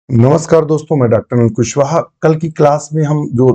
नमस्कार दोस्तों, मैं डॉक्टर अनिल कुशवाहा। कल की क्लास में हम जो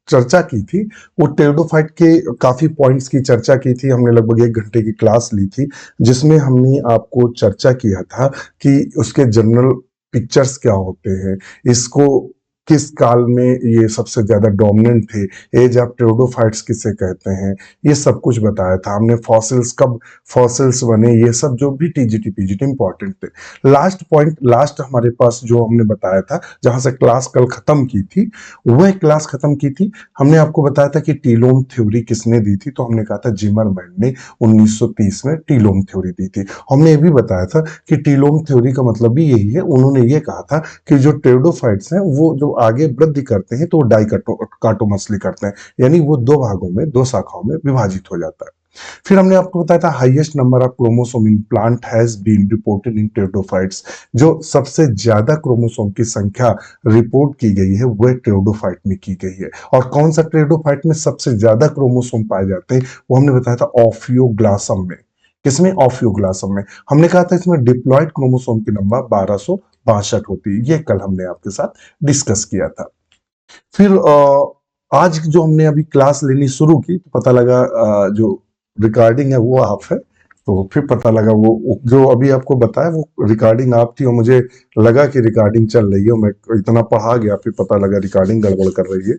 चर्चा की थी वो टेरिडोफाइट के काफी पॉइंट्स की चर्चा की थी। हमने लगभग 1 घंटे की क्लास ली थी जिसमें हमने आपको चर्चा किया था कि उसके जनरल पिक्चर्स क्या होते हैं, इसको किस काल में ये सबसे ज्यादा डोमिनेंट थे, एज ऑफ टेरिडोफाइट्स किसे कहते हैं, ये सब कुछ बताया था हमने। फॉसिल्स कब फॉसिल्स बने, ये सब जो भी टीजीटी पीजीटी इंपॉर्टेंट थे। लास्ट हमारे पास जो हमने बताया था, जहां से क्लास कल खत्म की थी, वह क्लास खत्म की थी। हमने आपको बताया था कि टीलोम थ्योरी किसने दी थी, तो हमने कहा था जिमरमैन ने 1930 में टीलोम थ्योरी दी थी। हमने ये भी बताया था कि टीलोम थ्योरी का मतलब भी यही है। उन्होंने ये कहा था कि जो टेरिडोफाइट्स हैं वो जो आगे वृद्धि करते हैं तो वो डाइकोटोमसली करते हैं, यानी वो दो भागों में, दो शाखाओं में विभाजित हो जाता है। फिर हमने आपको बताया था highest number of chromosome in plant has been reported in pteridophytes. जो सबसे ज्यादा क्रोमोसोम की संख्या रिपोर्ट की गई है वह टेरिडोफाइट में की गई है। और कौन सा टेरिडोफाइट में सबसे ज्यादा क्रोमोसोम पाए जाते हैं, वो हमने बताया था ऑफियोग्लासम में। किसमें? ऑफियोग्लासम में। हमने कहा था इसमें डिप्लॉयड क्रोमोसोम की नंबर 1262 होती है। ये कल हमने आपके साथ डिस्कस किया था। फिर आज जो हमने अभी क्लास लेनी शुरू की तो पता लगा जो रिकॉर्डिंग है वो आप है। तो फिर पता लगा वो जो अभी आपको बताया वो रिकॉर्डिंग आप थी, और मुझे लगा कि रिकॉर्डिंग चल रही है। मैं इतना पढ़ा गया, फिर पता लगा रिकॉर्डिंग गड़बड़ कर रही है,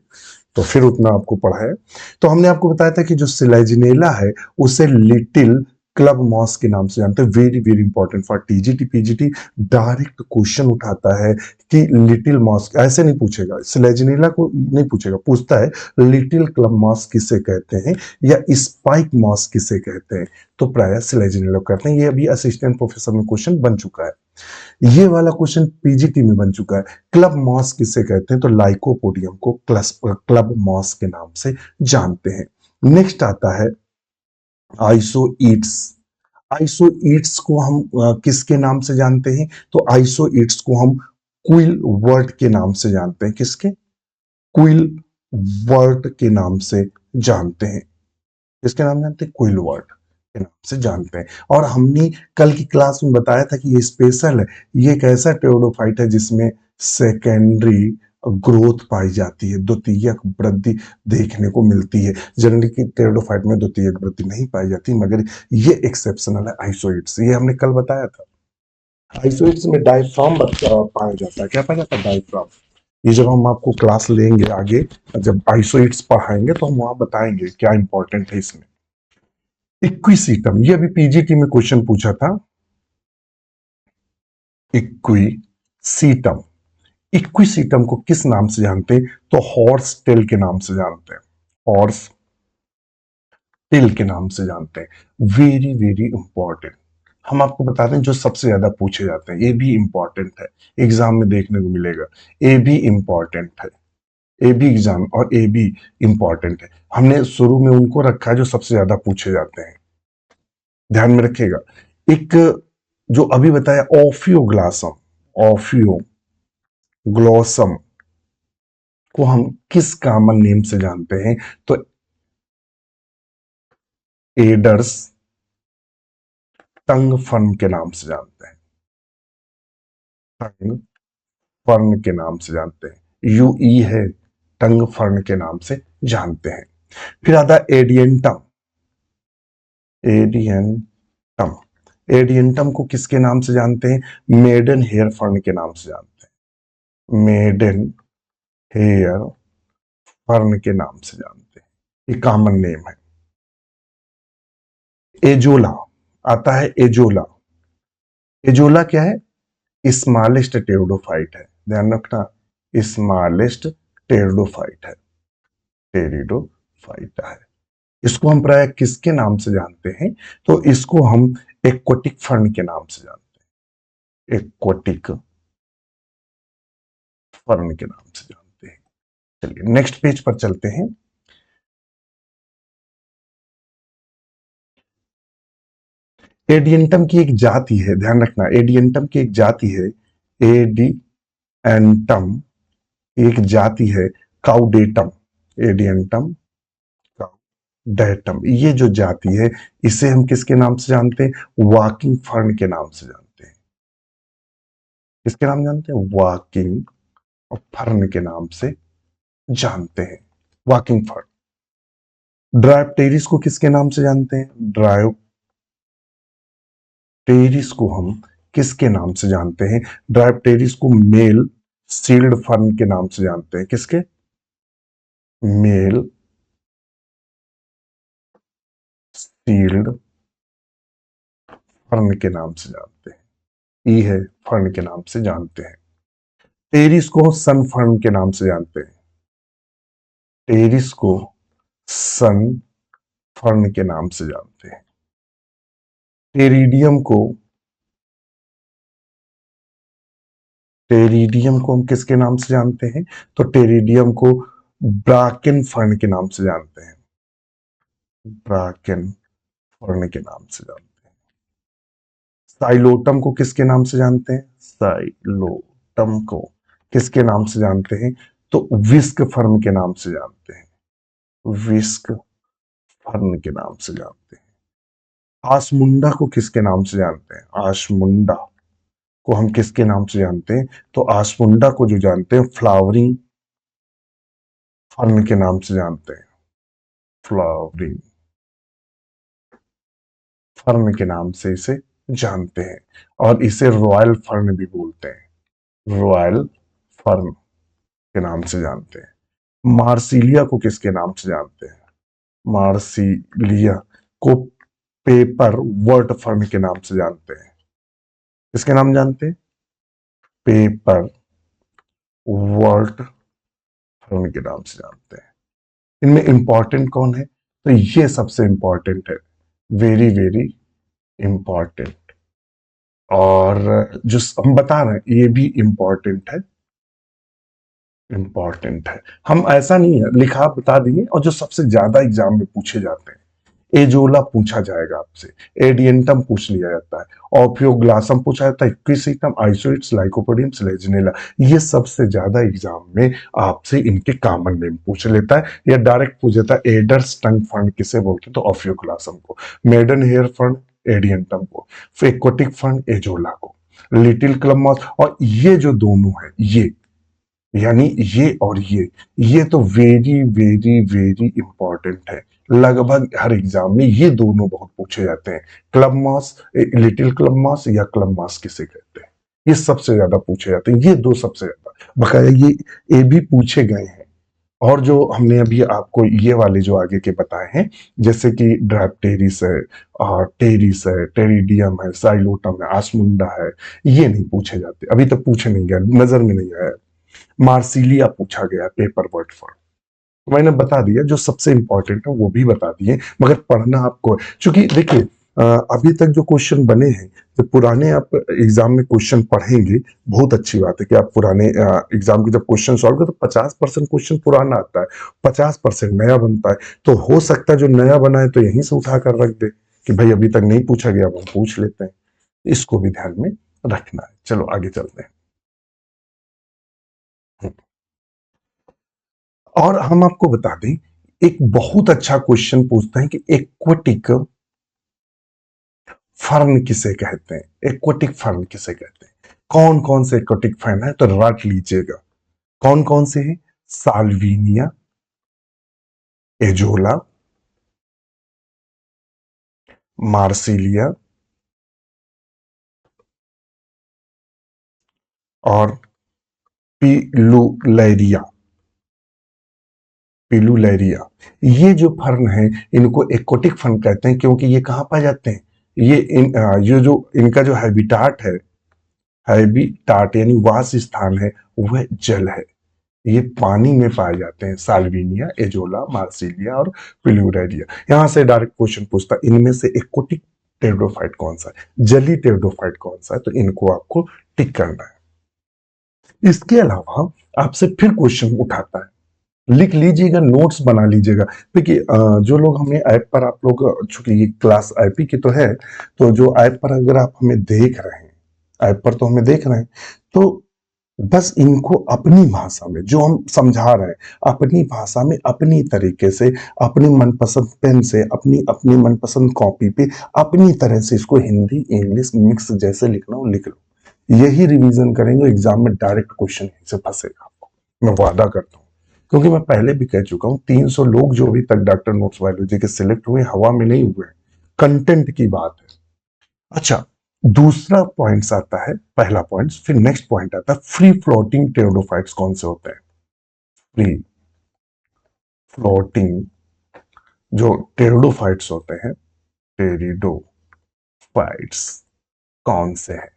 तो फिर उतना आपको पढ़ाया। तो हमने आपको बताया था कि जो सिलेजिनेला है उसे लिटिल क्लब मॉस के नाम से जानते हैं। Very very important for TGT PGT. Direct question उठाता है कि लिटिल मॉस, ऐसे नहीं पूछेगा, सिलेजिनेला को नहीं पूछेगा, पूछता है लिटिल क्लब मॉस किसे कहते हैं या स्पाइक मॉस किसे कहते हैं। तो प्राय सिलेजिनेला कहते हैं। ये अभी असिस्टेंट प्रोफेसर में क्वेश्चन बन चुका है। ये वाला क्वेश्चन पीजीटी में बन चुका है। क्लब मॉस किसे कहते हैं, तो लाइकोपोडियम को क्लब मॉस के नाम से जानते हैं। नेक्स्ट आता है आइसोईट्स। आइसोईट्स को हम किसके नाम से जानते हैं, तो आइसोईट्स को हम क्विल वर्ड के नाम से जानते हैं। किसके? क्विल वर्ड के नाम से जानते हैं। किसके नाम जानते हैं? क्विल वर्ड के नाम से जानते हैं। और हमने कल की क्लास में बताया था कि ये स्पेशल है। ये एक ऐसा टेरिडोफाइट है जिसमें सेकेंडरी ग्रोथ पाई जाती है, द्वितीयक वृद्धि देखने को मिलती है। जनरली की टेरिडोफाइट में द्वितीयक वृद्धि नहीं पाई जाती, मगर ये एक्सेप्शनल है आइसोइड्स। ये हमने कल बताया था। आइसोइड्स में डायफ्राम पाया जाता है। क्या पाया जाता है? डायफ्राम। ये जब हम आपको क्लास लेंगे आगे, जब आइसोइड्स पढ़ाएंगे तो हम वहां बताएंगे क्या इंपॉर्टेंट है इसमें। इक्विसीटम, ये अभी पीजीटी में क्वेश्चन पूछा था। इक्विसीटम। इक्विसीटम को किस नाम से जानते हैं, तो हॉर्स टेल के नाम से जानते हैं। हॉर्स टेल के नाम से जानते हैं। Very very important. हम आपको बताते हैं जो सबसे ज्यादा पूछे जाते हैं। ये भी इंपॉर्टेंट है, एग्जाम में देखने को मिलेगा। ए भी इंपॉर्टेंट है, ए बी एग्जाम और ए बी इंपॉर्टेंट है। हमने शुरू में उनको रखा है जो सबसे ज्यादा पूछे जाते हैं, ध्यान में रखिएगा। एक जो अभी बताया ऑफियोग्लासम, ऑफियोग्लोसम को हम किस कॉमन नेम से जानते हैं, तो एडर्स टंग फर्न के नाम से जानते हैं। टंग फर्न के नाम से जानते हैं। यूई है, टंग फर्न के नाम से जानते हैं। फिर आता है एडियंटम। एडियंटम। एडियंटम को किसके नाम से जानते हैं? मेडन हेयर फर्न के नाम से जानते हैं। मेडन हेयर फर्न के नाम से जानते हैं। ये कॉमन नेम है। एजोला आता है। एजोला। एजोला क्या है? स्मॉलेस्ट टेरिडोफाइट है, ध्यान रखना। स्मॉलेस्ट टेरिडोफाइट है, टेरिडोफाइट है। इसको हम प्राय किसके नाम से जानते हैं, तो इसको हम एक्वाटिक फर्न के नाम से जानते हैं। एक्वाटिक फर्न के नाम से जानते हैं। चलिए नेक्स्ट पेज पर चलते हैं। एडियंटम की एक जाति है, ध्यान रखना, एडियंटम की एक जाति है। एडियंटम एक जाति है काउडेटम। एडियंटम काउडेटम, ये जो जाति है इसे हम किसके नाम से जानते हैं? वॉकिंग फर्न के नाम से जानते हैं। किसके नाम जानते हैं? वाकिंग फर्न के नाम से जानते हैं। Walking fern. ड्रायोप्टेरिस को किसके नाम से जानते हैं? ड्रायोप्टेरिस को हम किसके नाम से जानते हैं? ड्रायोप्टेरिस को मेल सील्ड फर्न के नाम से जानते हैं। किसके? मेल सील्ड फर्न के नाम से जानते हैं। ई है फर्न के नाम से जानते हैं। टेरिस को सन फर्न के नाम से जानते हैं। टेरिस को सन फर्न के नाम से जानते हैं। टेरिडियम को हम किसके नाम से जानते हैं? तो टेरिडियम को ब्राकेन फर्न के नाम से जानते हैं। ब्राकेन फर्न के नाम से जानते हैं। साइलोटम को किसके नाम से जानते हैं? साइलोटम को किसके नाम से जानते हैं? तो विस्क फर्न के नाम से जानते हैं। विस्क फर्न के नाम से जानते हैं। आसमुंडा को किसके नाम से जानते हैं? आसमुंडा को हम किसके नाम से जानते हैं? तो आसमुंडा को जो जानते हैं फ्लावरिंग फर्न के नाम से जानते हैं। फ्लावरिंग फर्न के नाम से इसे जानते हैं और इसे रॉयल फर्न भी बोलते हैं। रॉयल फर्न के नाम से जानते हैं। मार्सिलिया को किसके नाम से जानते हैं? मार्सिलिया को पेपर वर्ट फर्न के नाम से जानते हैं। किसके नाम जानते हैं? पेपर वर्ट फर्न के नाम से जानते हैं। इनमें इंपॉर्टेंट कौन है? तो ये सबसे इंपॉर्टेंट है, वेरी वेरी इंपॉर्टेंट। और जो हम बता रहे हैं ये भी इंपॉर्टेंट है। इंपॉर्टेंट है, हम ऐसा नहीं है लिखा बता दिए। और जो सबसे ज्यादा एग्जाम में पूछे जाते हैं, एजोला पूछा जाएगा आपसे, एडियंटम पूछ लिया जाता है, ऑफियोग्लासम पूछा जाता है, क्विसिटम, आइसोइड्स, लाइकोपोडियम, लेजिनेला। ये सबसे ज्यादा एग्जाम में आपसे इनके कॉमन नेम पूछ लेता है या डायरेक्ट पूछ लेता है। एडर्स टंग फंड किसे बोलते हैं? तो ऑफियोग्लासम को। मेडन हेयर फंड एडियंटम को। एक्वेटिक फंड एजोला को। Little club moss. और ये जो दोनों है, ये यानी ये और ये तो वेरी वेरी वेरी इंपॉर्टेंट है। लगभग हर एग्जाम में ये दोनों बहुत पूछे जाते हैं। क्लब मास, लिटिल क्लब मास या क्लब मास किसे कहते हैं, ये सबसे ज्यादा पूछे जाते हैं। ये दो सबसे ज्यादा बकाया ये भी पूछे गए हैं। और जो हमने अभी आपको ये वाले जो आगे के बताए हैं, जैसे कि ड्राप्टेरिस है और टेरिस है, टेरिडियम है, साइलोटम है, आसमुंडा है, ये नहीं पूछे जाते, अभी तक पूछे नहीं गए, नजर में नहीं आया। मार्सिलिया पूछा गया पेपर वर्ड फॉर। मैंने बता दिया, जो सबसे इंपॉर्टेंट है वो भी बता दिए, मगर पढ़ना आपको है। क्योंकि देखिए अभी तक जो क्वेश्चन बने हैं, जो पुराने आप एग्जाम में क्वेश्चन पढ़ेंगे, बहुत अच्छी बात है कि आप पुराने एग्जाम के जब क्वेश्चन सॉल्व करें तो 50% क्वेश्चन पुराना आता है, 50% नया बनता है। तो हो सकता है जो नया बना है तो यहीं से उठा कर रख दे कि भाई अभी तक नहीं पूछा गया, वो पूछ लेते हैं। इसको भी ध्यान में रखना है। चलो आगे चलते हैं। और हम आपको बता दें, एक बहुत अच्छा क्वेश्चन पूछते हैं कि एक्वेटिक फर्न किसे कहते हैं? एक्वेटिक फर्न किसे कहते हैं? कौन कौन से एक्वेटिक फर्न है? तो रट लीजिएगा कौन कौन से हैं। साल्विनिया, एजोला, मार्सिलिया और पिलुलैरिया। पिलुलैरिया, ये जो फर्न है इनको एक्वेटिक फर्न कहते हैं, क्योंकि ये कहां पाए जाते हैं? ये जो इनका जो हैबिटाट है, हैबिटाट यानी वास स्थान है, वह जल है। ये पानी में पाए जाते हैं। साल्विनिया, एजोला, मार्सिलिया और पिलुलैरिया। यहां से डायरेक्ट क्वेश्चन पूछता है इनमें से एक्वेटिक टेरिडोफाइट कौन सा है, जली टेरिडोफाइट कौन सा है? तो इनको आपको टिक करना है। इसके अलावा आपसे फिर क्वेश्चन उठाता है, लिख लीजिएगा, नोट्स बना लीजिएगा। देखिए जो लोग हमें ऐप पर, आप लोग चूंकि ये क्लास आईपी की तो है, तो जो ऐप पर अगर आप हमें देख रहे हैं, ऐप पर तो हमें देख रहे हैं, तो बस इनको अपनी भाषा में जो हम समझा रहे हैं, अपनी भाषा में अपनी तरीके से, अपनी मनपसंद पेन से, अपनी अपनी मनपसंद कॉपी पे अपनी तरह से इसको हिंदी इंग्लिश मिक्स जैसे लिखना हो लिख लो। यही रिवीजन करेंगे, एग्जाम में डायरेक्ट क्वेश्चन यहीं से फंसेगा आपको, मैं वादा करता हूँ। क्योंकि मैं पहले भी कह चुका हूं, 300 लोग जो अभी तक डॉक्टर नोट्स बायोलॉजी के सिलेक्ट हुए, हवा में नहीं हुए, कंटेंट की बात है। अच्छा, दूसरा पॉइंट आता है, पहला पॉइंट, फिर नेक्स्ट पॉइंट आता है फ्री फ्लोटिंग टेरिडोफाइट्स कौन से होते हैं। फ्री फ्लोटिंग जो टेरिडोफाइट्स होते हैं, टेरिडोफाइट्स कौन से हैं।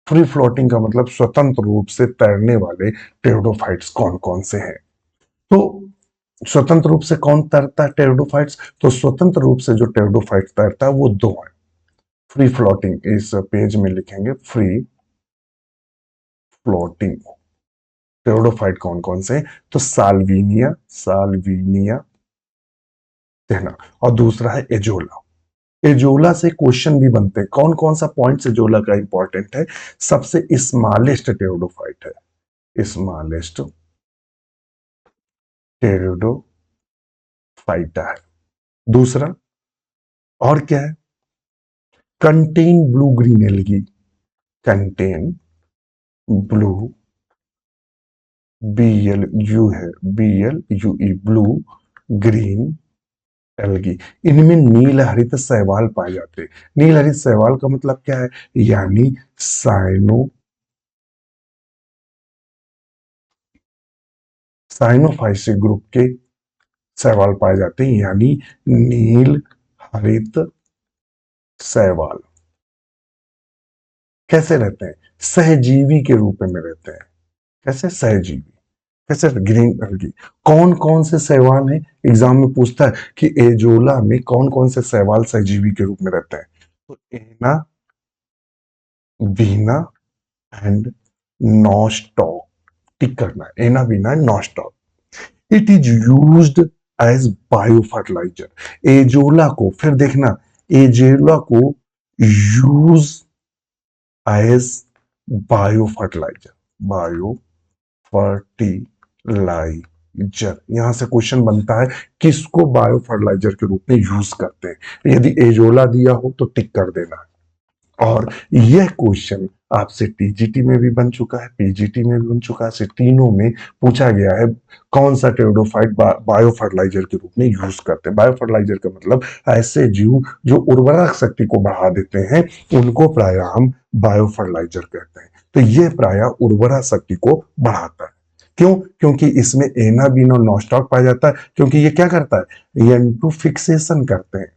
फ्री फ्लोटिंग का मतलब स्वतंत्र रूप से तैरने वाले टेरिडोफाइट्स कौन कौन से हैं। तो स्वतंत्र रूप से कौन तैरता है टेरिडोफाइट्स, तो स्वतंत्र रूप से जो टेरिडोफाइट तैरता है वो दो है। फ्री फ्लोटिंग इस पेज में लिखेंगे, फ्री फ्लोटिंग टेरिडोफाइट कौन कौन से, तो साल्विनिया, साल्विनिया कहना, और दूसरा है एजोला। एजोला से क्वेश्चन भी बनते हैं, कौन कौन सा पॉइंट एजोला का इंपॉर्टेंट है। सबसे स्मॉलेस्ट टेरिडोफाइट है, स्मॉलेस्ट टेरिडोफाइटा है। दूसरा और क्या है, contain blue green algae, contain blue, B L U है, B L U E, blue green algae. इनमें नील हरित शैवाल पाए जाते हैं। नील हरित शैवाल का मतलब क्या है, यानी साइनोफाइसिक ग्रुप के शैवाल पाए जाते हैं, यानी नील हरित शैवाल। कैसे रहते हैं, सहजीवी के रूप में रहते हैं। कैसे सहजीवी, कैसे ग्रीन एल्गी। कौन कौन से शैवाल हैं, एग्जाम में पूछता है कि एजोला में कौन कौन से शैवाल सहजीवी के रूप में रहते हैं। तो एना, बीना एंड नॉस्टॉक, टिक करना है, anabaena and Nostoc. It is used as bio fertiliser. Azolla को फिर देखना, एजोला को use as bio fertiliser, bio fertiliser. यहां से क्वेश्चन बनता है किसको बायो फर्टिलाइजर के रूप में यूज करते हैं। यदि एजोला दिया हो तो टिक कर देना। और यह क्वेश्चन आपसे टीजीटी में भी बन चुका है, पीजीटी में भी बन चुका है, तीनों में पूछा गया है कौन सा टेरिडोफाइट बायो फर्टिलाइजर के रूप में यूज करते हैं। बायो फर्टिलाइजर का मतलब ऐसे जीव जो उर्वरक शक्ति को बढ़ा देते हैं, उनको प्राय हम बायो फर्टिलाइजर कहते हैं। तो यह प्राय उर्वरक शक्ति को बढ़ाता है। क्यों, क्योंकि इसमें एनाबिन और नॉस्टॉक पाया जाता है। क्योंकि ये क्या करता है, एन2 फिक्सेशन करते हैं,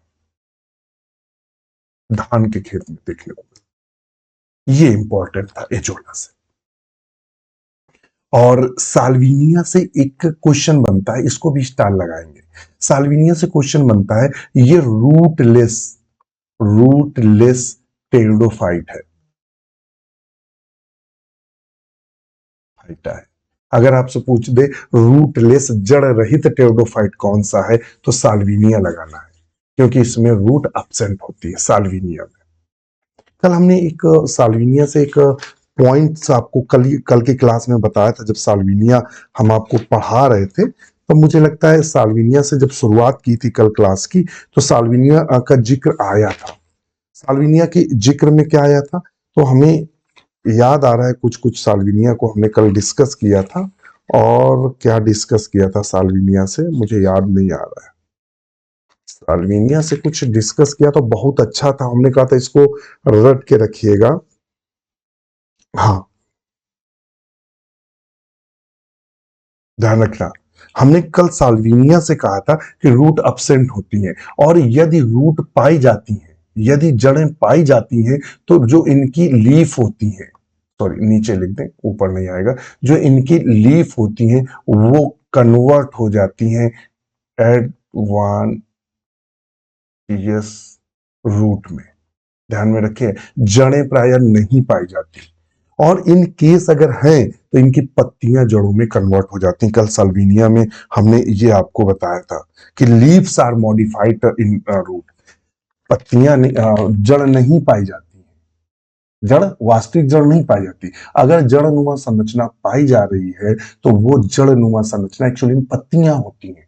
धान के खेत में देखने को। ये इंपॉर्टेंट था एजोला से। और साल्विनिया से एक क्वेश्चन बनता है, इसको भी स्टार लगाएंगे। साल्विनिया से क्वेश्चन बनता है, ये रूटलेस टेरिडोफाइट है, फाइटा है। अगर आपसे पूछ दे रूटलेस जड़ रहित टेरिडोफाइट कौन सा है, तो साल्विनिया लगाना है, क्योंकि इसमें रूट एब्सेंट होती है साल्विनिया में। कल हमने एक साल्विनिया से एक पॉइंट्स आपको कल की क्लास में बताया था, जब साल्विनिया हम आपको पढ़ा रहे थे, तो मुझे लगता है साल्विनिया से जब शुरुआत की थी कल क्लास की, तो साल्विनिया का जिक्र आया था। साल्विनिया के जिक्र में क्या आया था, तो हमें याद आ रहा है कुछ कुछ साल्विनिया को हमने कल डिस्कस किया था। और क्या डिस्कस किया था साल्विनिया से मुझे याद नहीं आ रहा है। साल्विनिया से कुछ डिस्कस किया तो बहुत अच्छा था, हमने कहा था इसको रट के रखिएगा। हाँ, ध्यान रखना, हमने कल साल्विनिया से कहा था कि रूट एब्सेंट होती हैं, और यदि रूट पाई जाती हैं, यदि जड़ें पाई जाती हैं, तो जो इनकी लीफ होती हैं, सॉरी नीचे लिख दें, ऊपर नहीं आएगा, जो इनकी लीफ होती हैं वो कन्वर्ट हो जाती हैं एडवांटियस रूट में। ध्यान में रखें, जड़ें प्राय नहीं पाई जाती, और इन केस अगर हैं तो इनकी पत्तियां जड़ों में कन्वर्ट हो जाती हैं। कल साल्विनिया में हमने ये आपको बताया था कि leaves are modified in root, पत्तियां जड़ नहीं पाई जाती हैं, जड़ वास्तविक जड़ नहीं पाई जाती। अगर जड़नुमा संरचना पाई जा रही है तो वो जड़नुमा संरचना एक्चुअली पत्तियां होती हैं।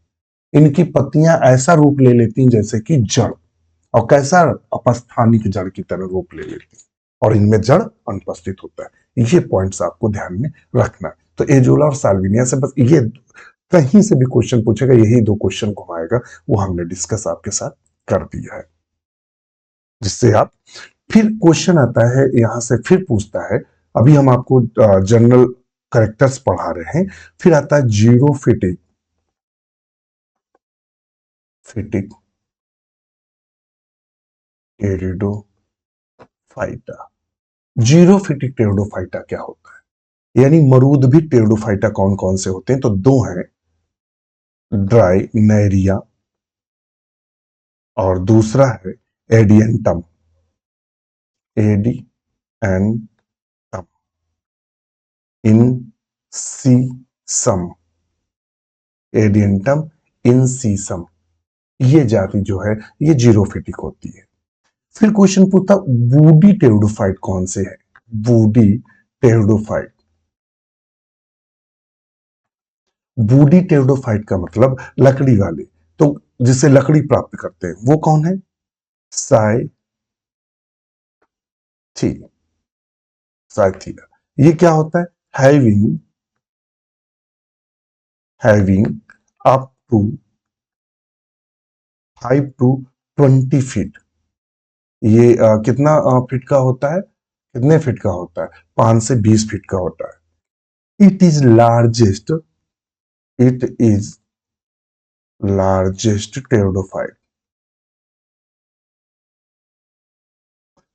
इनकी पत्तियां ऐसा रूप ले लेती हैं जैसे कि जड़, और कैसा, अपस्थानिक जड़ की तरह रूप ले लेती हैं। और इनमें जड़ अनुपस्थित होता है। ये पॉइंट्स आपको ध्यान में रखना है। तो एजोला और साल्विनिया से बस ये कहीं से भी क्वेश्चन पूछेगा, यही दो क्वेश्चन घुमाएगा, वो हमने डिस्कस आपके साथ कर दिया है। जिससे आप फिर क्वेश्चन आता है यहां से, फिर पूछता है, अभी हम आपको जनरल करेक्टर्स पढ़ा रहे हैं, फिर आता है जीरो फिटिक, फिटिक टेरिडोफाइटा। जीरो फिटिक टेरिडोफाइटा क्या होता है, यानी मरूद भी टेरिडोफाइटा कौन कौन से होते हैं, तो दो हैं, ड्राई नैरिया और दूसरा है एडियंटम, एडियंटम इन सी सम, एडियंटम इन सी सम, ये जाति जो है ये जीरोफिटिक होती है। फिर क्वेश्चन पूछता वुडी टेरिडोफाइट कौन से है, वुडी टेरिडोफाइट, वुडी टेरिडोफाइट का मतलब लकड़ी वाले, तो जिससे लकड़ी प्राप्त करते हैं वो कौन है, साइथी, साइथिया। ये क्या होता है, having, having up to 5 to 20 feet, ये कितना फीट का होता है, कितने फीट का होता है, 5 से 20 फीट का होता है। It is largest, it is largest pteridophyte.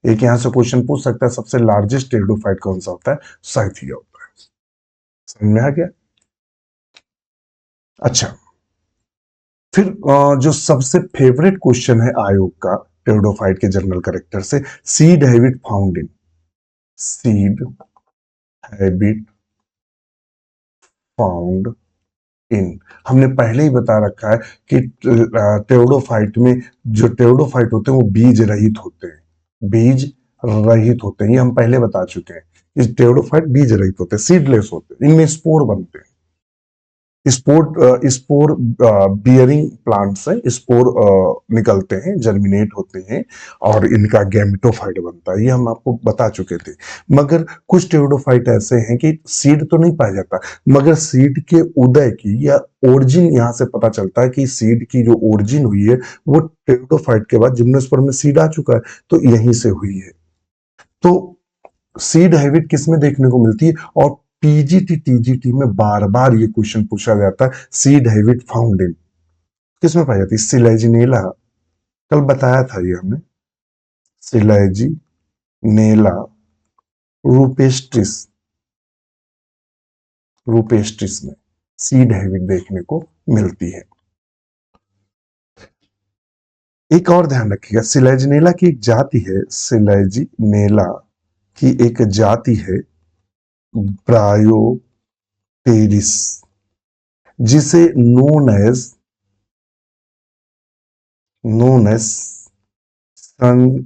एक यहां से क्वेश्चन पूछ सकता है सबसे लार्जेस्ट टेरिडोफाइट कौन सा होता है, साइथिया होता है। समझ में आ गया। अच्छा, फिर जो सबसे फेवरेट क्वेश्चन है आयोग का टेरिडोफाइट के जनरल कैरेक्टर से, seed habit found in, seed habit found in, हमने पहले ही बता रखा है कि टेरिडोफाइट में जो टेरिडोफाइट होते हैं वो बीज रहित होते हैं, बीज रहित होते हैं, ये हम पहले बता चुके हैं। इस टेरिडोफाइट बीज रहित होते हैं, सीडलेस होते हैं, इनमें स्पोर बनते हैं, स्पोर बियरिंग प्लांट से स्पोर निकलते हैं, जर्मिनेट होते हैं और इनका गैमेटोफाइट बनता है, ये हम आपको बता चुके थे। मगर कुछ टेरिडोफाइट ऐसे हैं कि सीड तो नहीं पाया जाता, मगर सीड के उदय की या ओरिजिन यहां से पता चलता है कि सीड की जो ओरिजिन हुई है वो टेरिडोफाइट के बाद जिम्नोस्पर्म में सीड आ चुका है, तो यहीं से हुई है। तो सीड हैबिट किसमें देखने को मिलती है, और पीजीटी टीजीटी में बार बार ये क्वेश्चन पूछा जाता है, सीड हैबिट फाउंड इन किसमें पाई जाती है, सिलेजिनेला, कल बताया था ये हमने, सिलेजिनेला रूपेस्ट्रिस, रूपेस्ट्रिस में सीड हैबिट देखने को मिलती है। एक और ध्यान रखिएगा, सिलेजिनेला की एक जाति है, सिलेजिनेला की एक जाति है ब्रायोटेरिस, जिसे नोन एज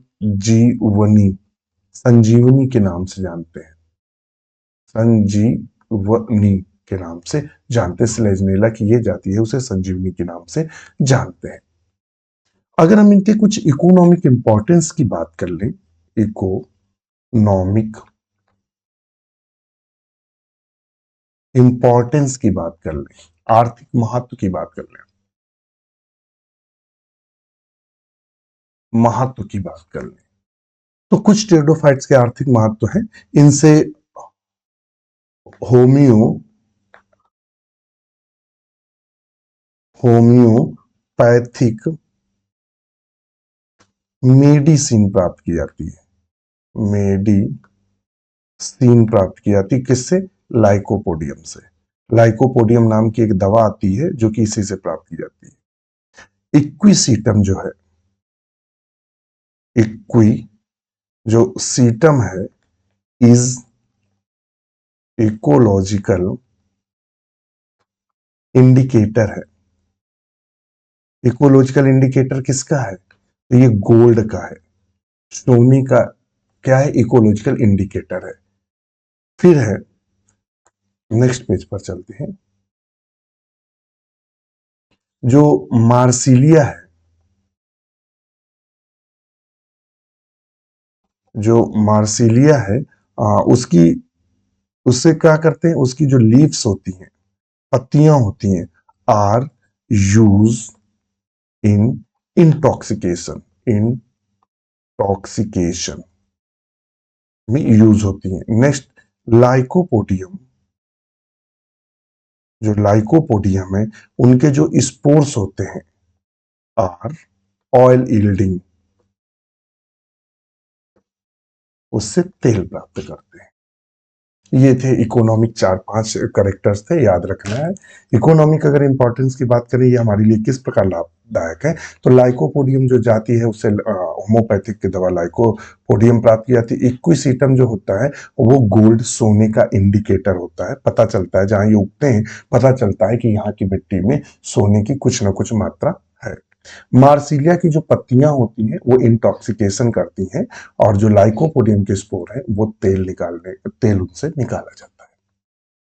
संजीवनी, संजीवनी के नाम से जानते हैं, संजीवनी के नाम से जानते हैं, सिलेजनेला की ये जाति है उसे संजीवनी के नाम से जानते हैं। अगर हम इनके कुछ इकोनॉमिक इंपॉर्टेंस की बात कर लें, इकोनॉमिक इंपॉर्टेंस की बात कर लें, आर्थिक महत्व की बात कर लें, महत्व की बात कर लें, तो कुछ टेरिडोफाइट्स के आर्थिक महत्व हैं। इनसे होमियो होम्योपैथिक मेडिसिन प्राप्त की जाती है, मेडिसिन प्राप्त की जाती है किससे, लाइकोपोडियम से, लाइकोपोडियम नाम की एक दवा आती है जो कि इसी से प्राप्त की जाती है। इक्विसीटम जो है, इक्वी जो सीटम है, इज इकोलॉजिकल इंडिकेटर है। इकोलॉजिकल इंडिकेटर किसका है, तो ये गोल्ड का है, सोने का क्या है, इकोलॉजिकल इंडिकेटर है। फिर है, नेक्स्ट पेज पर चलते हैं, जो मार्सिलिया है, जो मार्सिलिया है उसकी उससे क्या करते हैं, उसकी जो लीव्स होती हैं, पत्तियां होती हैं, are used in intoxication, intoxication में यूज होती हैं। नेक्स्ट, लाइकोपोडियम, जो लाइकोपोडियम है उनके जो स्पोर्स होते हैं आर ऑयल यील्डिंग, उससे तेल प्राप्त करते हैं। ये थे इकोनॉमिक, 4-5 करेक्टर्स थे, याद रखना है। इकोनॉमिक अगर इंपॉर्टेंस की बात करें, ये हमारे लिए किस प्रकार लाभदायक है, तो लाइकोपोडियम जो जाती है उससे होम्योपैथिक की दवा लाइकोपोडियम प्राप्त की जाती है। इक्विसीटम जो होता है वो गोल्ड, सोने का इंडिकेटर होता है, पता चलता है जहां ये उगते हैं, पता चलता है कि यहाँ की मिट्टी में सोने की कुछ ना कुछ मात्रा है। मार्सिलिया की जो पत्तियां होती हैं वो इंटॉक्सिकेशन करती हैं, और जो लाइकोपोडियम के स्पोर है वो तेल उनसे निकाला जाता है।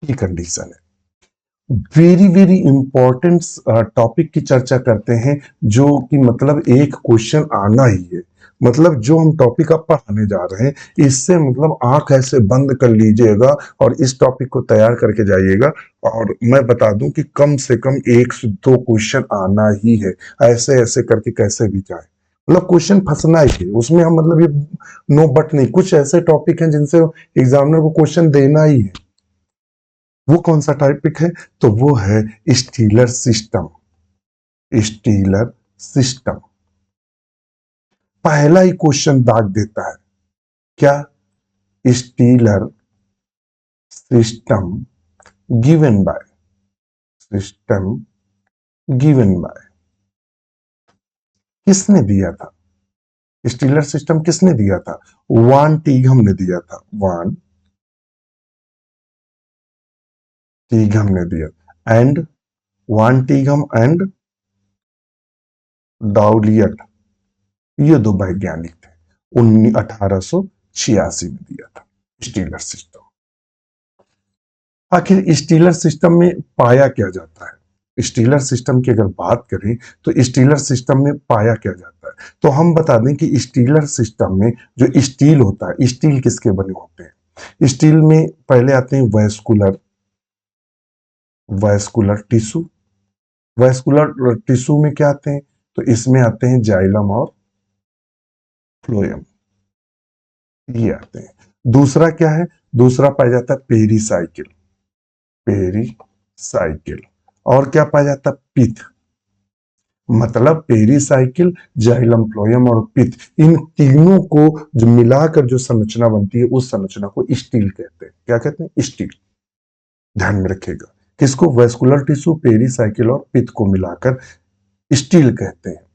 ये कंडीशन है। वेरी वेरी इंपॉर्टेंट टॉपिक की चर्चा करते हैं, जो कि मतलब एक क्वेश्चन आना ही है। मतलब जो हम टॉपिक अब पढ़ाने जा रहे हैं, इससे मतलब आंख ऐसे बंद कर लीजिएगा और इस टॉपिक को तैयार करके जाइएगा, और मैं बता दूं कि कम से कम 1 से 2 क्वेश्चन आना ही है। ऐसे ऐसे करके कैसे भी जाए, मतलब क्वेश्चन फंसना ही है उसमें। हम मतलब ये नो बट नहीं, कुछ ऐसे टॉपिक हैं जिनसे एग्जामिनर को क्वेश्चन देना ही है। वो कौन सा टॉपिक है, तो वो है स्टीलर सिस्टम। स्टीलर सिस्टम पहला ही क्वेश्चन दाग देता है। क्या? Stealer system given by, system given by, किसने दिया था? स्टीलर सिस्टम किसने दिया था? वान टीघम ने दिया था। वान टीघम ने दिया। एंड वान टीघम एंड डाउलियट, ये 2 वैज्ञानिक थे। 1886 में दिया था स्टीलर सिस्टम। आखिर स्टीलर सिस्टम में पाया क्या जाता है? स्टीलर सिस्टम की अगर बात करें तो स्टीलर सिस्टम में पाया क्या जाता है, तो हम बता दें कि स्टीलर सिस्टम में जो स्टील होता है, स्टील किसके बने होते हैं? स्टील में पहले आते हैं vascular, vascular tissue. Vascular tissue में क्या आते हैं, तो इसमें आते हैं जाइलम और फ्लोएम, ये आते हैं। दूसरा क्या है? दूसरा पाया जाता है पेरीसाइकिल, पेरीसाइकिल। और क्या पाया जाता है? पिथ। मतलब पेरीसाइकिल, जाइलम फ्लोएम और पिथ, इन तीनों को जो मिलाकर जो संरचना बनती है, उस संरचना को स्टील कहते हैं। क्या कहते हैं? स्टील। ध्यान में रखिएगा, किसको? वैस्कुलर टिश्यू, पेरीसाइकिल और पिथ को मिलाकर स्टील कहते हैं।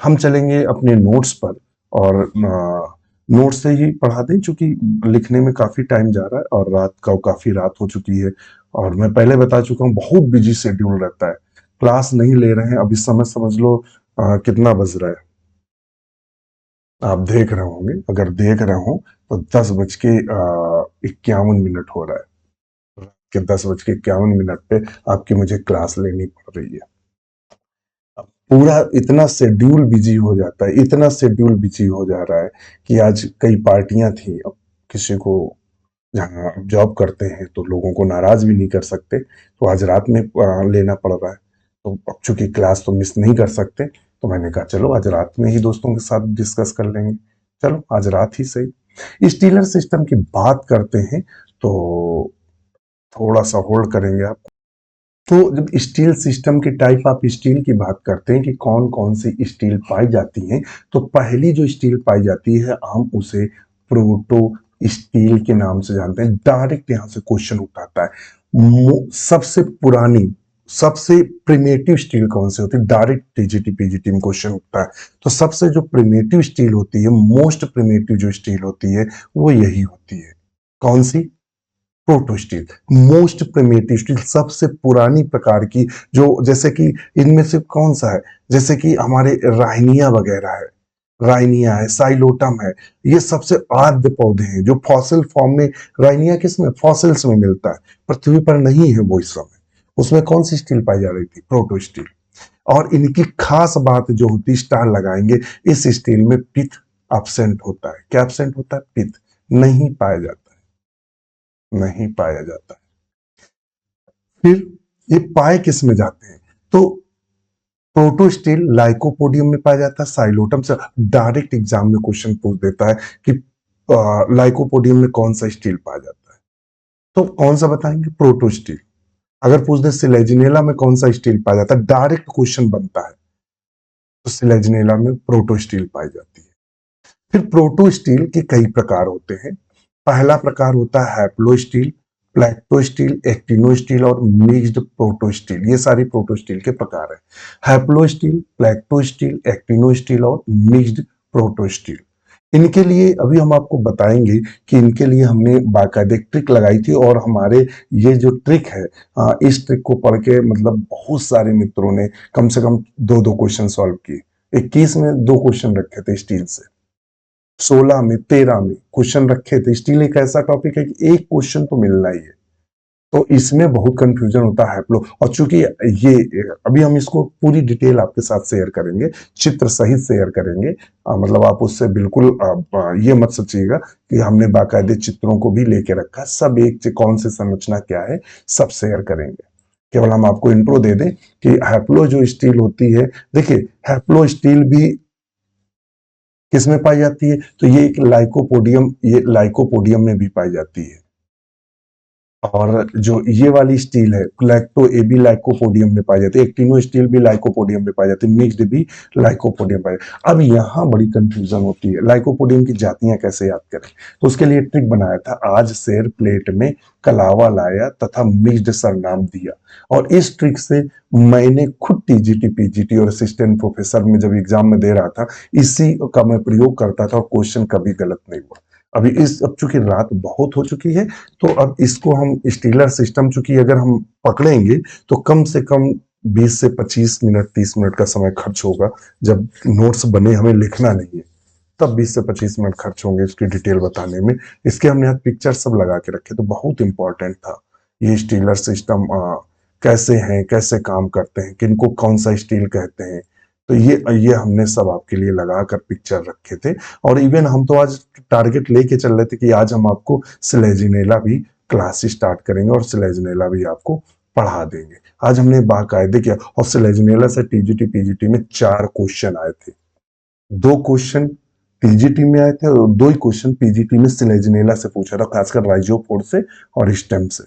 हम चलेंगे अपने नोट्स पर, और नोट से ही पढ़ा दें, चूंकि लिखने में काफी टाइम जा रहा है और रात का काफी रात हो चुकी है, और मैं पहले बता चुका हूँ बहुत बिजी शेड्यूल रहता है। क्लास नहीं ले रहे हैं अब इस समय, समझ लो कितना बज रहा है, आप देख रहे होंगे। अगर देख रहे हो तो 10:51 हो रहा है। रात के 10:51 पे आपकी मुझे क्लास लेनी पड़ रही है। पूरा इतना शेड्यूल बिजी हो जाता है, इतना शेड्यूल बिजी हो जा रहा है कि आज कई पार्टियां थी। अब किसी को, जहाँ जॉब करते हैं तो लोगों को नाराज भी नहीं कर सकते, तो आज रात में लेना पड़ रहा है। तो अब चूंकि क्लास तो मिस नहीं कर सकते, तो मैंने कहा चलो आज रात में ही दोस्तों के साथ डिस्कस कर लेंगे। चलो आज रात ही सही। स्टीलर सिस्टम की बात करते हैं, तो थोड़ा सा होल्ड करेंगे आप। तो जब स्टील सिस्टम के टाइप ऑफ स्टील की बात करते हैं कि कौन कौन सी स्टील पाई जाती हैं, तो पहली जो स्टील पाई जाती है हम उसे प्रोटो स्टील के नाम से जानते हैं। डायरेक्ट यहां से क्वेश्चन उठाता है, सबसे पुरानी, सबसे प्रिमेटिव स्टील कौन सी होती है? डायरेक्ट टीजीटी पीजीटी में क्वेश्चन उठता है। तो सबसे जो प्रिमेटिव स्टील होती है, मोस्ट प्रिमेटिव जो स्टील होती है, वो यही होती है। कौन सी? Protostele, most primitive stele, सबसे पुरानी प्रकार की। जो जैसे कि इनमें से कौन सा है, जैसे कि हमारे राइनिया वगैरह है, राइनिया है, साइलोटम है, ये सबसे आद्य पौधे हैं जो फॉसिल फॉर्म में। राइनिया किसमें? फॉसिल्स में मिलता है, पृथ्वी पर नहीं है वो इस समय। उसमें कौन सी स्टील पाई जा रही थी? Proto steel. और इनकी खास बात जो होती, स्टार लगाएंगे, इस स्टील में पिथ एब्सेंट होता है। क्या एब्सेंट होता है? पित्त नहीं पाया जाता है, नहीं पाया जाता है। फिर ये पाए किस में जाते हैं? तो प्रोटोस्टिल लाइकोपोडियम में पाया जाता है, साइलोटम से डायरेक्ट एग्जाम में क्वेश्चन पूछ देता है कि लाइकोपोडियम में कौन सा स्टील पाया जाता है, तो कौन सा बताएंगे? प्रोटोस्टिल। अगर पूछ दे सिलेजिनेला में कौन सा स्टील पाया जाता है, डायरेक्ट क्वेश्चन बनता है, तो सिलेजिनेला में प्रोटोस्टील पाई जाती है। फिर प्रोटोस्टील के कई प्रकार होते हैं। पहला प्रकार होता है हैप्लोस्टील, प्लैक्टोस्टील, एक्टिनोस्टील और मिक्स्ड प्रोटोस्टील। ये सारी प्रोटोस्टील के प्रकार है। हैप्लोस्टील, प्लैक्टोस्टील, एक्टिनोस्टील और मिक्स्ड प्रोटोस्टील। इनके लिए अभी हम आपको बताएंगे कि इनके लिए हमने बाकायदे ट्रिक लगाई थी, और हमारे ये जो ट्रिक है, इस ट्रिक को पढ़ के मतलब बहुत सारे मित्रों ने कम से कम 2-2 क्वेश्चन सॉल्व किए। 21 में 2 क्वेश्चन रखे थे स्टील से, 16 में 13 में क्वेश्चन रखे थे। स्टील एक ऐसा टॉपिक है कि एक क्वेश्चन तो मिलना ही है, तो इसमें बहुत कंफ्यूजन होता है हैप्लो। और चूंकि ये अभी हम इसको पूरी डिटेल आपके साथ शेयर करेंगे, चित्र सहित शेयर करेंगे। मतलब आप उससे बिल्कुल ये मत सोचिएगा कि हमने बाकायदे चित्रों को भी लेके रखा, सब एक कौन सी संरचना क्या है सब शेयर करेंगे। केवल हम आपको इंट्रो दे दें कि हैप्लो जो स्टील होती है, देखिए हैप्लो स्टील भी किसमें पाई जाती है, तो ये एक लाइकोपोडियम, ये लाइकोपोडियम में भी पाई जाती है। और जो ये वाली स्टील है लैक्टो ए भी लाइकोपोडियम में पाई जाती है, एक्टिनो स्टील भी लाइकोपोडियम में पाई जाती है, मिक्स्ड भी लाइकोपोडियम पाई जाती है। अब यहाँ बड़ी कंफ्यूजन होती है, लाइकोपोडियम की जातियां कैसे याद करें, तो उसके लिए ट्रिक बनाया था। आज शेर प्लेट में कलावा लाया तथा मिक्स्ड सरनाम दिया, और इस ट्रिक से मैंने खुद टीजीटी पीजीटी और असिस्टेंट प्रोफेसर में जब एग्जाम में दे रहा था, इसी का मैं प्रयोग करता था और क्वेश्चन कभी गलत नहीं हुआ। अभी अब चूंकि रात बहुत हो चुकी है, तो अब इसको हम स्टीलर सिस्टम चूंकि अगर हम पकड़ेंगे तो कम से कम 20 से 25 मिनट 30 मिनट का समय खर्च होगा। जब नोट्स बने, हमें लिखना नहीं है, तब 20 से 25 मिनट खर्च होंगे इसकी डिटेल बताने में। इसके हमने यहाँ पिक्चर सब लगा के रखे, तो बहुत इंपॉर्टेंट था ये स्टीलर सिस्टम कैसे हैं, कैसे काम करते हैं, किनको कौन सा स्टील कहते हैं। तो ये हमने सब आपके लिए लगा कर पिक्चर रखे थे। और इवन हम तो आज टारगेट लेके चल रहे थे कि आज हम आपको सिलेजिनेला भी क्लास स्टार्ट करेंगे और सिलेजिनेला भी आपको पढ़ा देंगे। आज हमने बाकायदे किया, और सिलेजिनेला से टीजीटी पीजीटी में 4 क्वेश्चन आए थे। 2 क्वेश्चन टीजीटी में आए थे और 2 ही क्वेश्चन पीजीटी में सिलेजिनेला से पूछा था, खासकर राइजोफोर से और स्टेम से।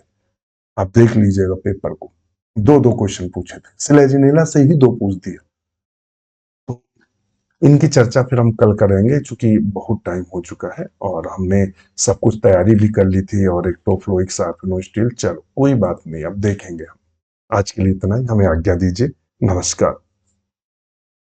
आप देख लीजिएगा पेपर को, 2-2 क्वेश्चन पूछे थे, सिलेजिनेला से ही 2 पूछ दिए। तो इनकी चर्चा फिर हम कल करेंगे, चूंकि बहुत टाइम हो चुका है और हमने सब कुछ तैयारी भी कर ली थी, और एक टोफ्लोइक सार्फिनो स्टील। चलो कोई बात नहीं, अब देखेंगे हम। आज के लिए इतना ही, हमें आज्ञा दीजिए। नमस्कार।